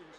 pieces.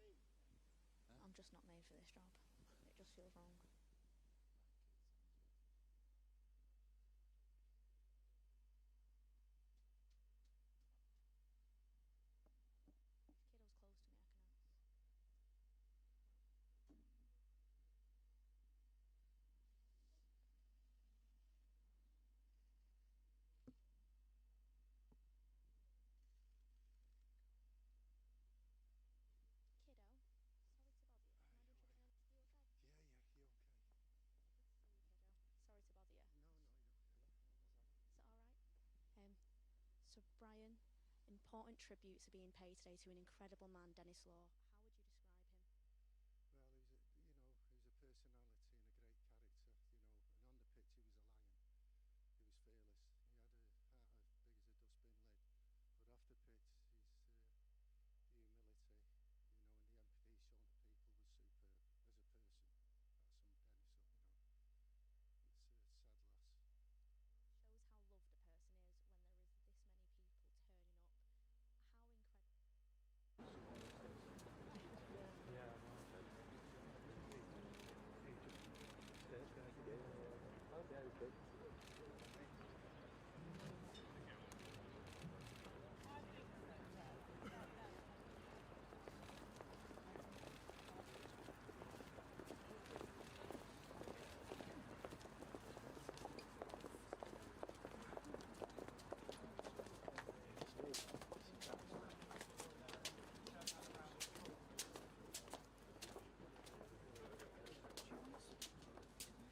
This job. I'm just not made for this job. It just feels wrong. If kiddo's close to me, I can ask. Kiddo, sorry to bother you. Can I nudge you a bit early? You okay? Yeah, you okay? Good to see you, kiddo. Sorry to bother you. No, you're okay. Is that alright? So Brian, important tributes are being paid today to an incredible man, Denis Law. How would you describe him? Well, he was a personality and a great character, and on the pitch he was a lion. He was fearless. He had a heart as big as a dustbin lid. But off the pitch, his humility, and the empathy he showed to people was superb as a person. That's some Denis, It's a sad loss. Shows how loved a person is when there is this many people turning up. How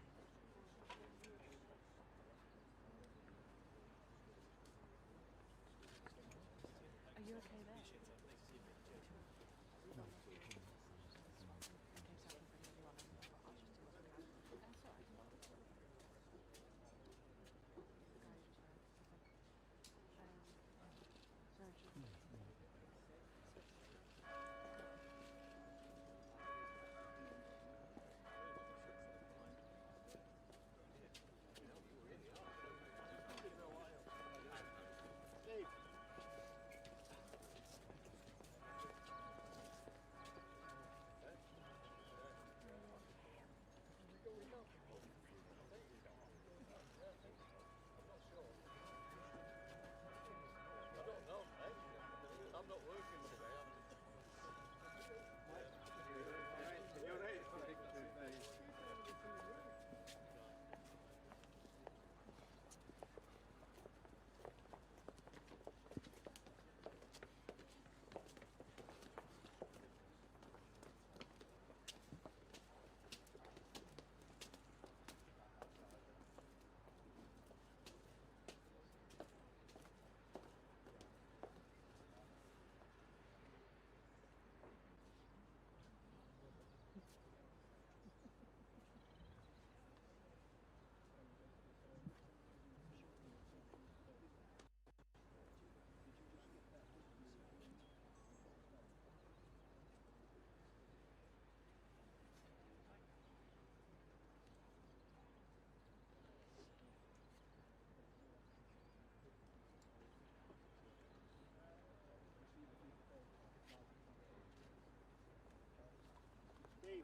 incredible.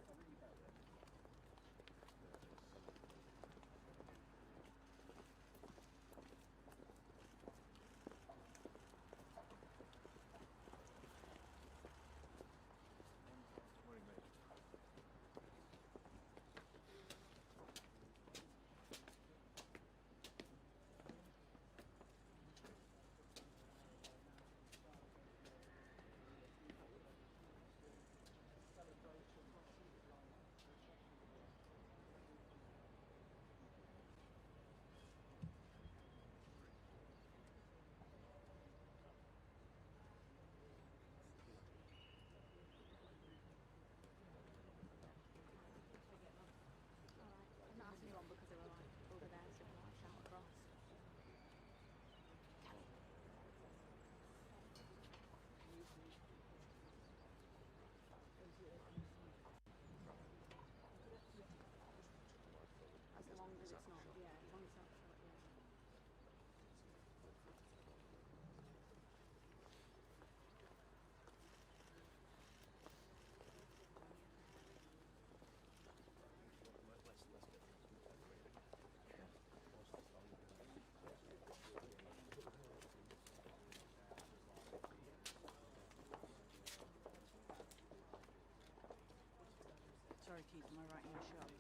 I'm not asking anyone because they were like over there, so they like shout across. Kelly. As long as it's not, yeah, as long as it's not short, yeah. Sorry, Keith, am I writing your shot?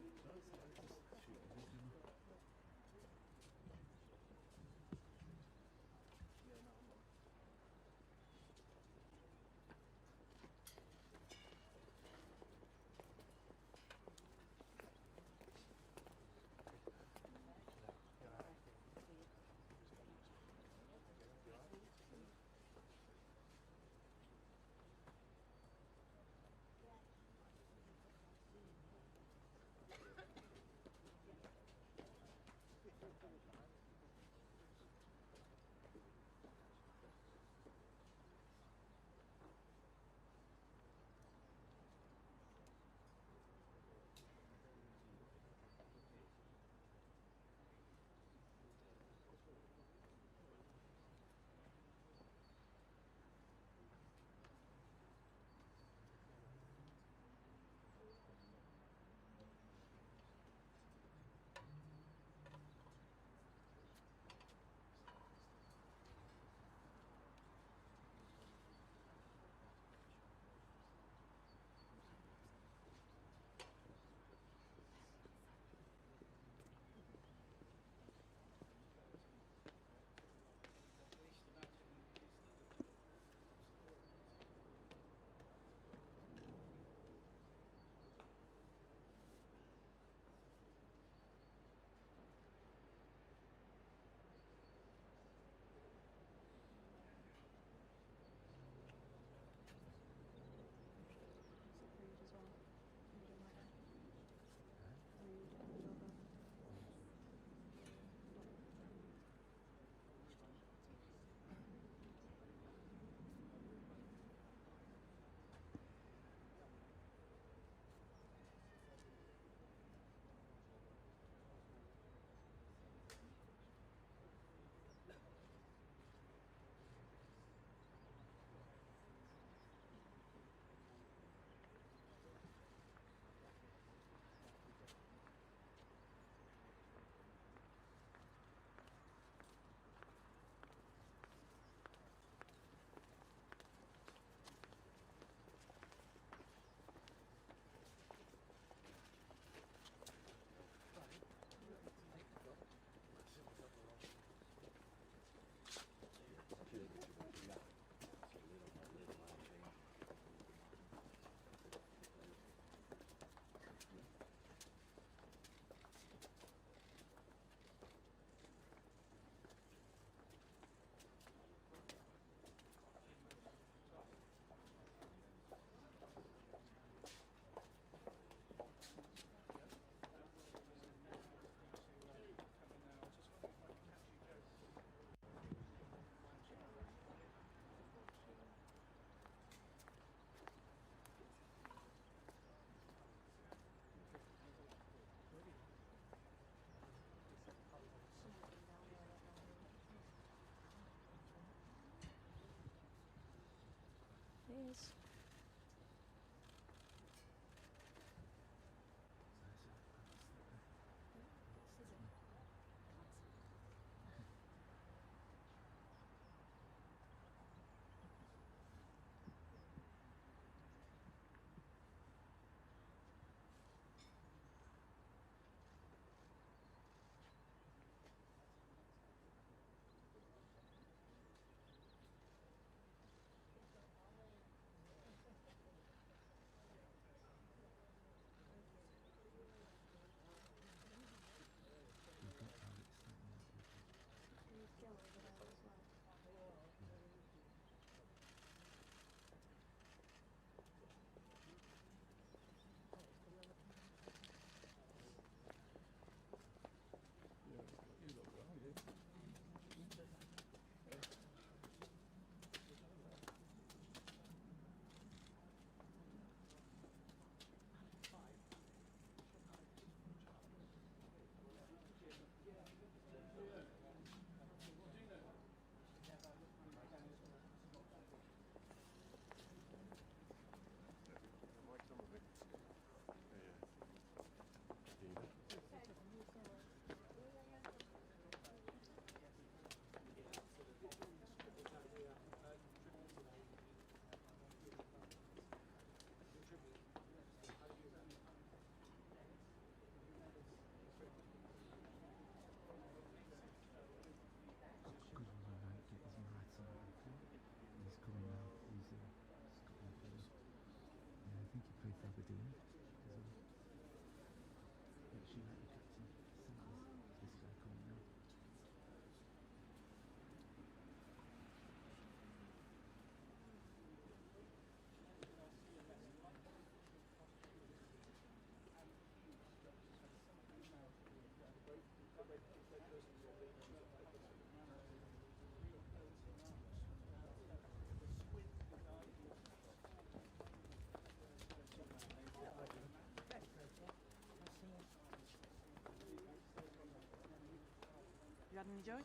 had any joy?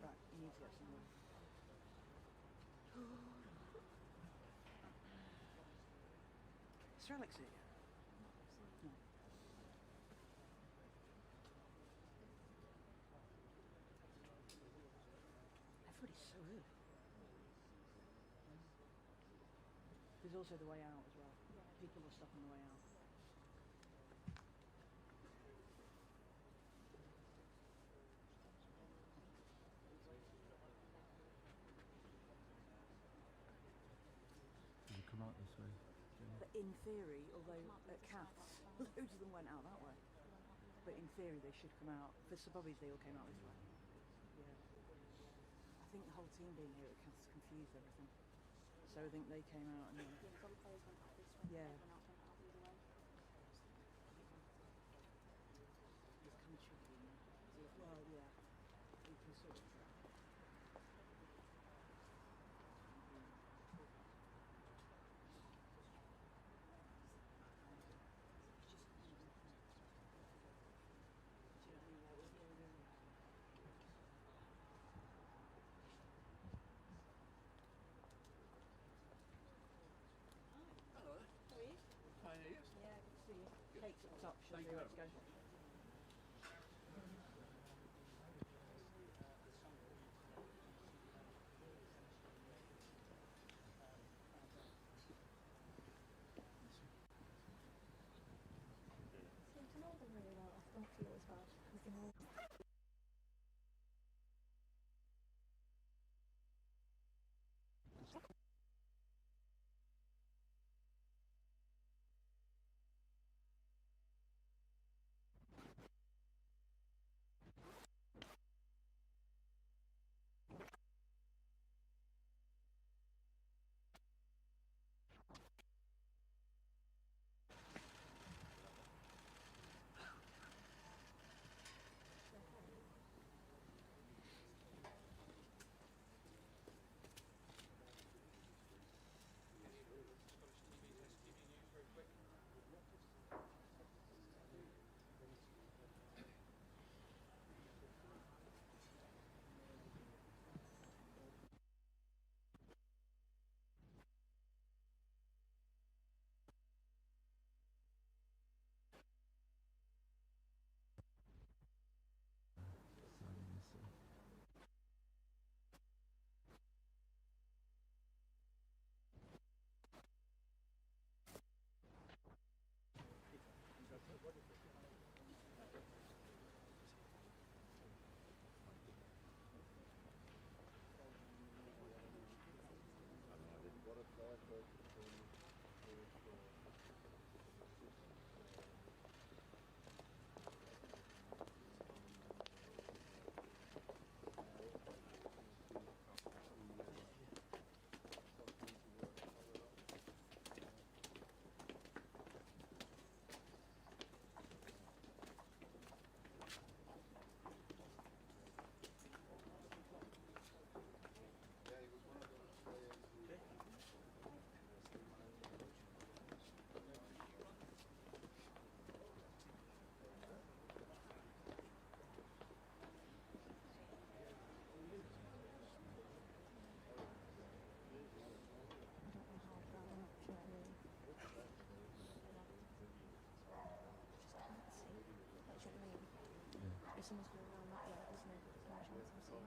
Right, you need to get some more. Is Sir Alex here? No. Everybody's so early. There's also the way out as well. People will stop on the way out. You come out this way. But in theory, although at Cats, loads of them went out that way. But in theory, they should come out. For Sir Bobby's, they all came out this way. Yeah. I think the whole team being here at Cats confused everything. So I think they came out and then... Yeah. It's kind of tricky, isn't it? Well, yeah. You can sort of try. Kate's at the top, she'll see where it's going. Seem to know them really well. I don't feel as bad. We can all... Someone's going around that yet, isn't it? There's no chance I'm seeing.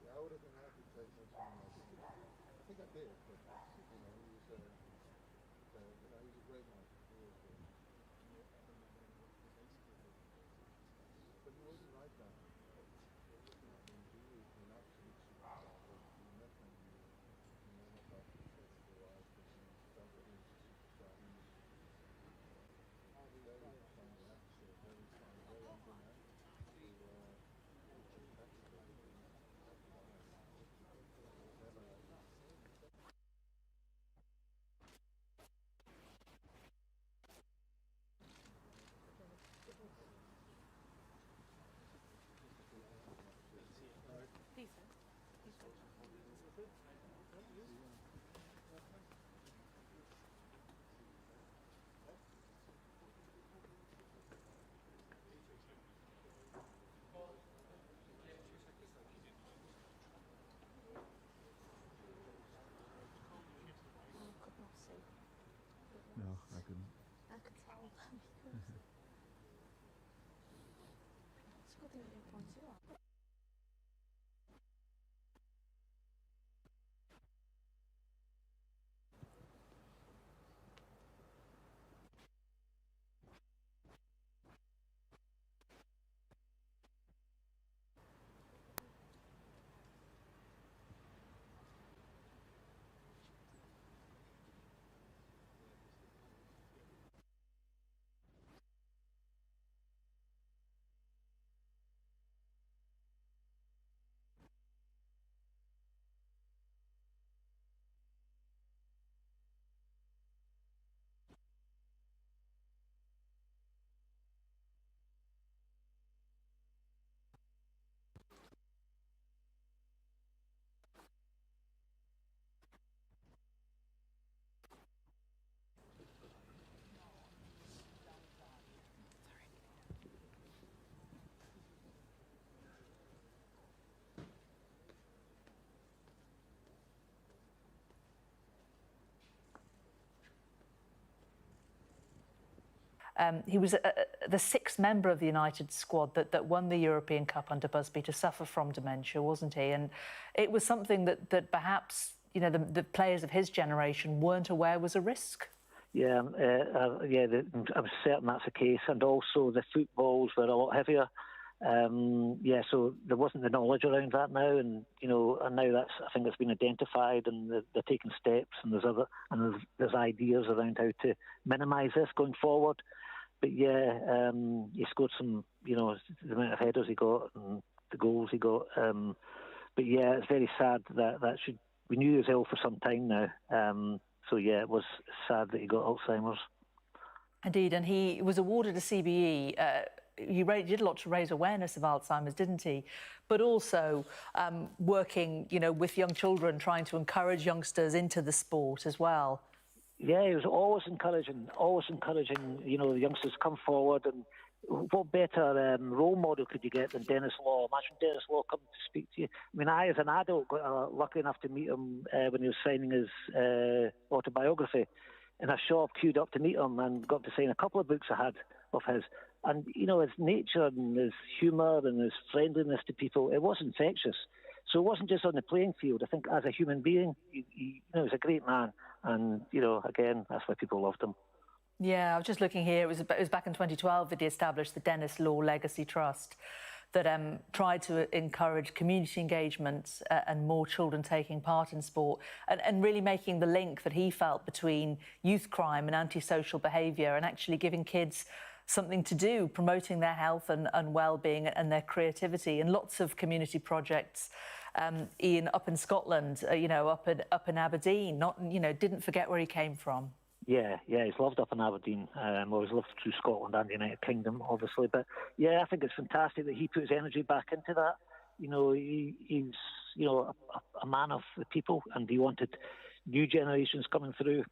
Yeah, I would have been happy to take much more. I think I did, but he was he was a great man. But he wasn't like that. He was an absolute superstar. You met him, you know about the festival, but he felt that he was a superstar. He was very fun, very fun, very humble man. Never He was the sixth member of the United squad that won the European Cup under Busby to suffer from dementia, wasn't he? And it was something that perhaps, you know, the players of his generation weren't aware was a risk. Yeah, I'm certain that's the case. And also the footballs were a lot heavier. So there wasn't the knowledge around that now, and you know, and now I think it's been identified, and they're taking steps, and there's ideas around how to minimise this going forward. But yeah, he scored some, you know, the amount of headers he got and the goals he got. But yeah, it's very sad we knew he was ill for some time now. So yeah, it was sad that he got Alzheimer's. Indeed, and he was awarded a CBE. He did a lot to raise awareness of Alzheimer's, didn't he? But also working, you know, with young children, trying to encourage youngsters into the sport as well. Yeah, he was always encouraging, you know, the youngsters to come forward. And what better role model could you get than Denis Law? Imagine Denis Law coming to speak to you. I mean, I, as an adult, got lucky enough to meet him when he was signing his autobiography. And I shop queued up to meet him and got to sign a couple of books I had of his. And, you know, his nature and his humour and his friendliness to people, it was infectious. So it wasn't just on the playing field. I think as a human being, he was a great man. And, you know, again, that's why people loved him. Yeah, I was just looking here. It was back in 2012 that he established the Denis Law Legacy Trust that tried to encourage community engagement and more children taking part in sport and really making the link that he felt between youth crime and antisocial behaviour and actually giving kids something to do, promoting their health and well-being and their creativity. And lots of community projects, Ian, up in Scotland, you know, up in Aberdeen, didn't forget where he came from. Yeah, he's loved up in Aberdeen. He's lived through Scotland and the United Kingdom, obviously. But yeah, I think it's fantastic that he put his energy back into that. You know, he's, you know, a man of the people, and he wanted new generations coming through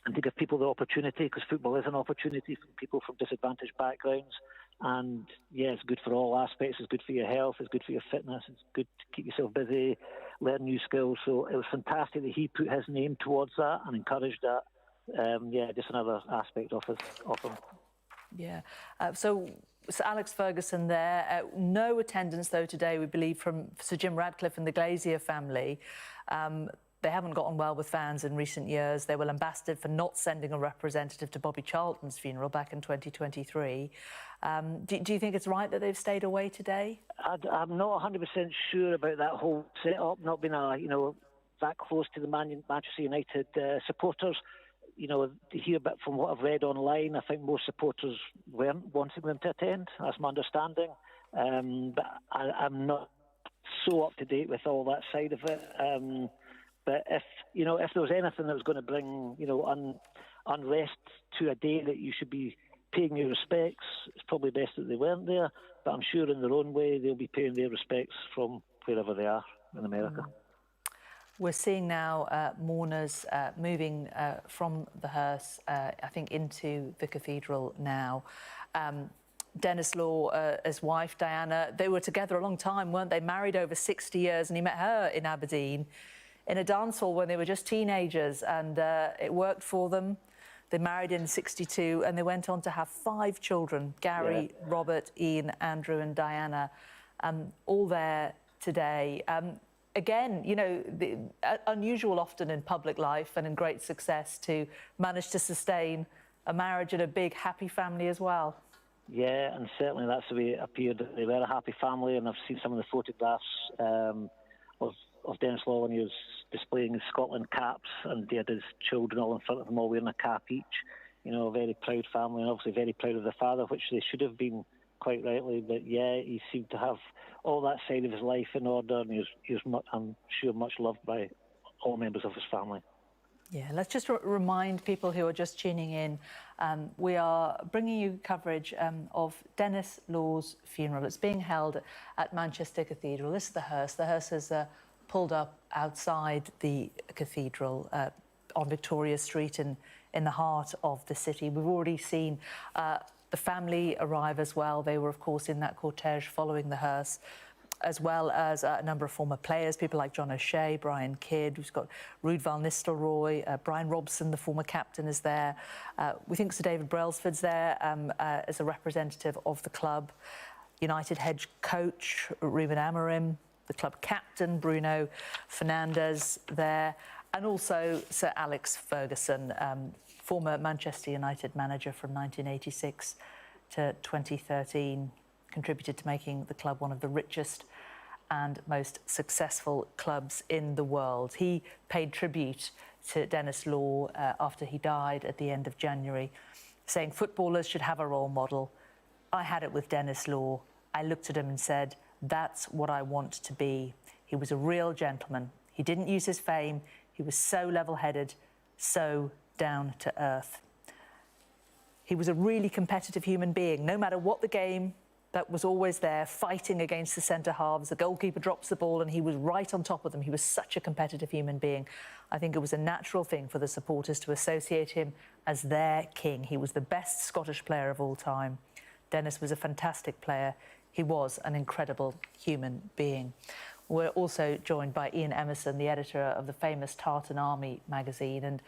and to give people the opportunity, because football is an opportunity for people from disadvantaged backgrounds. And yeah, it's good for all aspects. It's good for your health. It's good for your fitness. It's good to keep yourself busy, learn new skills. So it was fantastic that he put his name towards that and encouraged that. Just another aspect of him. Yeah. So Alex Ferguson there. No attendance, though, today, we believe, from Sir Jim Radcliffe and the Glazier family. They haven't gotten well with fans in recent years. They were lambasted for not sending a representative to Bobby Charlton's funeral back in 2023. Do you think it's right that they've stayed away today? I'm not 100% sure about that whole set-up, not being that close to the Manchester United supporters. You know, to hear a bit from what I've read online, I think most supporters weren't wanting them to attend. That's my understanding. But I'm not so up to date with all that side of it. But if there was anything that was going to bring, you know, unrest to a day that you should be paying your respects, it's probably best that they weren't there. But I'm sure in their own way they'll be paying their respects from wherever they are in America. We're seeing now mourners moving from the hearse, I think, into the cathedral now. Denis Law, his wife, Diana, they were together a long time, weren't they? Married over 60 years, and he met her in Aberdeen in a dance hall when they were just teenagers, and it worked for them. They married in 62 and they went on to have 5 children, Gary, Robert, Ian, Andrew and Diana, all there today. Again, you know, unusual often in public life and in great success to manage to sustain a marriage and a big, happy family as well. Yeah, and certainly that's the way it appeared. They were a happy family, and I've seen some of the photographs of Denis Law when he was displaying his Scotland caps, and he had his children all in front of him, all wearing a cap each. You know, a very proud family, and obviously very proud of the father, which they should have been, quite rightly. But yeah, he seemed to have all that side of his life in order, and he was I'm sure, much loved by all members of his family. Yeah, let's just remind people who are just tuning in, we are bringing you coverage of Denis Law's funeral. It's being held at Manchester Cathedral. This is the hearse. The hearse has pulled up outside the cathedral on Victoria Street in the heart of the city. We've already seen the family arrive as well. They were, of course, in that cortege following the hearse, as well as a number of former players, people like John O'Shea, Brian Kidd, we've got Ruud van Nistelrooy, Brian Robson, the former captain, is there. We think Sir David Brailsford's there as a representative of the club. United head coach Ruben Amorim, the club captain Bruno Fernandes there, and also Sir Alex Ferguson, former Manchester United manager from 1986 to 2013. Contributed to making the club one of the richest and most successful clubs in the world. He paid tribute to Denis Law after he died at the end of January, saying footballers should have a role model. I had it with Denis Law. I looked at him and said, that's what I want to be. He was a real gentleman. He didn't use his fame. He was so level-headed, so down to earth. He was a really competitive human being, no matter what the game, that was always there, fighting against the centre halves. The goalkeeper drops the ball and he was right on top of them. He was such a competitive human being. I think it was a natural thing for the supporters to associate him as their king. He was the best Scottish player of all time. Denis was a fantastic player. He was an incredible human being. We're also joined by Ian Emerson, the editor of the famous Tartan Army magazine.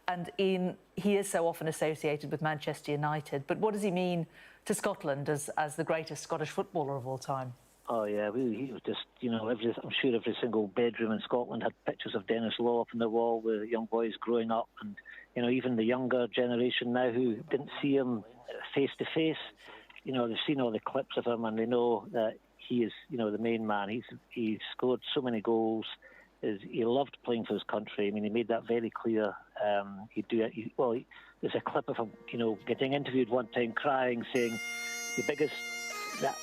And Ian, he is so often associated with Manchester United, but what does he mean to Scotland as the greatest Scottish footballer of all time? Oh yeah, he was just, you know, I'm sure every single bedroom in Scotland had pictures of Denis Law up on the wall with young boys growing up, and you know, even the younger generation now who didn't see him face to face, you know, they've seen all the clips of him and they know that he is, you know, the main man. He scored so many goals. He loved playing for his country. I mean, he made that very clear. He'd do it. There's a clip of him, you know, getting interviewed one time, crying, saying, "The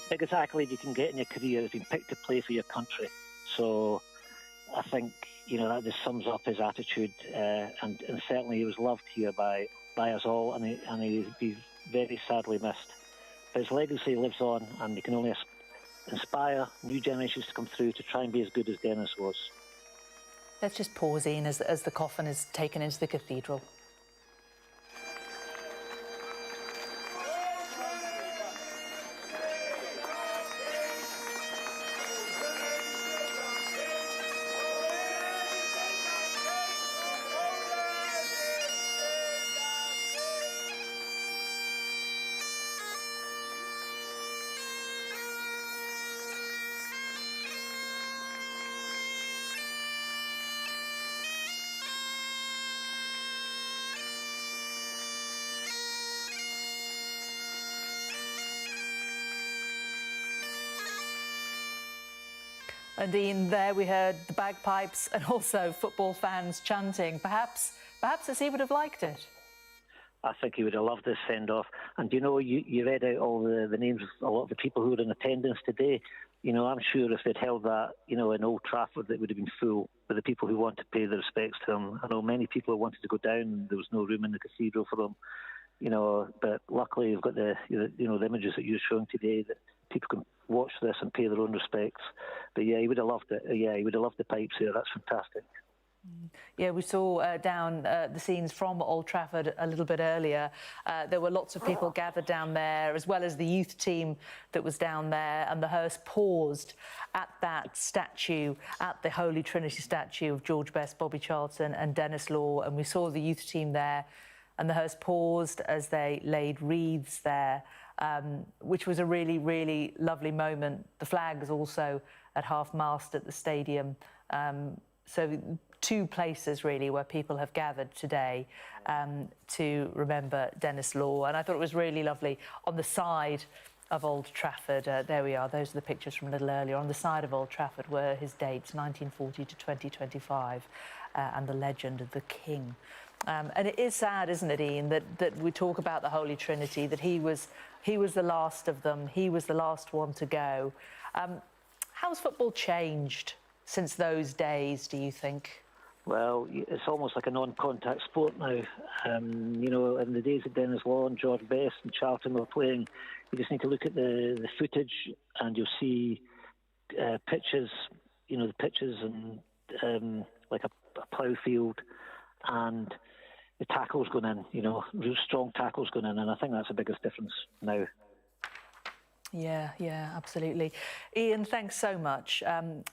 biggest accolade you can get in your career is being picked to play for your country." So, I think, you know, that just sums up his attitude, and certainly he was loved here by us all, and he'll be very sadly missed. But his legacy lives on, and he can only inspire new generations to come through to try and be as good as Denis was. Let's just pause, Ian, as the coffin is taken into the cathedral. And Ian, there we heard the bagpipes and also football fans chanting. Perhaps as he would have liked it. I think he would have loved this send-off. And, you know, you read out all the names of a lot of the people who were in attendance today. You know, I'm sure if they'd held that, you know, in Old Trafford, it would have been full with the people who want to pay their respects to him. I know many people wanted to go down and there was no room in the cathedral for them. You know, but luckily you've got the images that you're showing today that people can watch this and pay their own respects. But yeah, he would have loved it. Yeah, he would have loved the pipes here. That's fantastic. Yeah, we saw down the scenes from Old Trafford a little bit earlier. There were lots of people gathered down there, as well as the youth team that was down there, and the hearse paused at that statue, at the Holy Trinity statue of George Best, Bobby Charlton and Denis Law, and we saw the youth team there and the hearse paused as they laid wreaths there, which was a really, really lovely moment. The flags also at half-mast at the stadium. So 2 places really where people have gathered today to remember Denis Law. And I thought it was really lovely on the side of Old Trafford. There we are, those are the pictures from a little earlier. On the side of Old Trafford were his dates, 1940 to 2025, and the legend of the King. And it is sad, isn't it, Ian, that we talk about the Holy Trinity, that he was the last of them, he was the last one to go. How's football changed since those days, do you think? Well, it's almost like a non-contact sport now. You know, in the days of Denis Law and George Best and Charlton were playing, you just need to look at the footage and you'll see pitches, you know, the pitches and like a plough field, and the tackles going in, you know, real strong tackles going in, and I think that's the biggest difference now. Yeah, absolutely. Ian, thanks so much.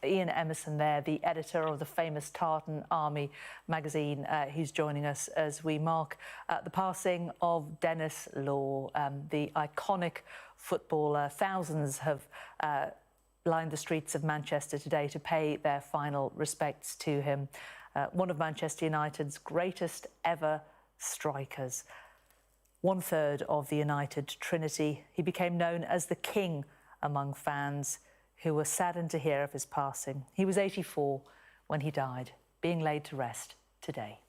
Ian Emerson there, the editor of the famous Tartan Army magazine. He's joining us as we mark the passing of Denis Law, the iconic footballer. Thousands have lined the streets of Manchester today to pay their final respects to him. One of Manchester United's greatest ever strikers. 1/3 of the United Trinity. He became known as the King among fans who were saddened to hear of his passing. He was 84 when he died, being laid to rest today.